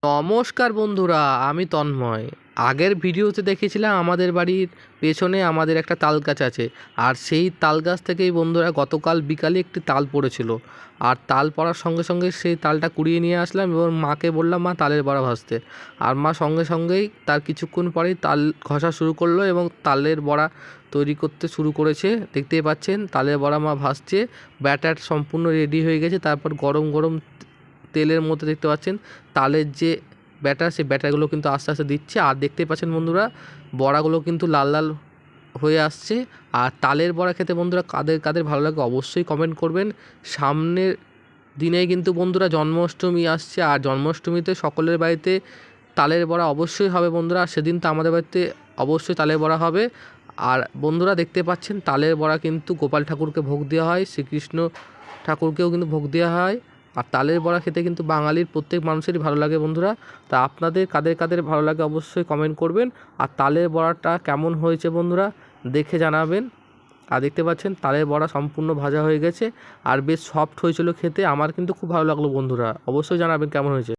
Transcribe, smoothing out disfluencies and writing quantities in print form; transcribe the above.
নমস্কার বন্ধুরা, আমি তন্ময়। আগের ভিডিওতে দেখেছিলাম আমাদের বাড়ির পেছনে আমাদের একটা তাল গাছ আছে, আর সেই তাল গাছ থেকেই বন্ধুরা গতকাল বিকালে একটি তাল পড়েছিল। আর তাল পড়ার সঙ্গে সঙ্গে সেই তালটা কুড়িয়ে নিয়ে আসলাম এবং মাকে বললাম, মা তালের বড়া ভাজতে। আর মা সঙ্গে সঙ্গেই তার কিছুক্ষণ পরেই তাল ঘষা শুরু করলো এবং তালের বড়া তৈরি করতে শুরু করেছে। দেখতেই পাচ্ছেন তালের বড়া মা ভাজছে, ব্যাটার সম্পূর্ণ রেডি হয়ে গেছে। তারপর গরম গরম তেলের মধ্যে দেখতে পাচ্ছেন তালের যে ব্যাটার, সেই ব্যাটারগুলো কিন্তু আস্তে আস্তে দিচ্ছে। আর দেখতে পাচ্ছেন বন্ধুরা, বড়াগুলো কিন্তু লাল লাল হয়ে আসছে। আর তালের বড়া খেতে বন্ধুরা কাদের কাদের ভালো লাগে অবশ্যই কমেন্ট করবেন। সামনের দিনে কিন্তু বন্ধুরা জন্মাষ্টমী আসছে, আর জন্মাষ্টমীতে সকলের বাড়িতে তালের বড়া অবশ্যই হবে বন্ধুরা। সেদিন তো আমাদের বাড়িতে অবশ্যই তালের বড়া হবে। আর বন্ধুরা দেখতে পাচ্ছেন তালের বড়া কিন্তু গোপাল ঠাকুরকে ভোগ দেওয়া হয়, শ্রীকৃষ্ণ ঠাকুরকেও কিন্তু ভোগ দেওয়া হয়। আর তালের বড়া খেতে কিন্তু বাঙালির প্রত্যেক মানুষেরই ভালো লাগে বন্ধুরা। তা আপনাদের কাদের কাদের ভালো লাগে অবশ্যই কমেন্ট করবেন। আর তালের বড়াটা কেমন হয়েছে বন্ধুরা দেখে জানাবেন। আর দেখতে পাচ্ছেন তালের বড়া সম্পূর্ণ ভাজা হয়ে গেছে আর বেশ সফট হয়েছিল খেতে। আমার কিন্তু খুব ভালো লাগলো বন্ধুরা, অবশ্যই জানাবেন কেমন হয়েছে।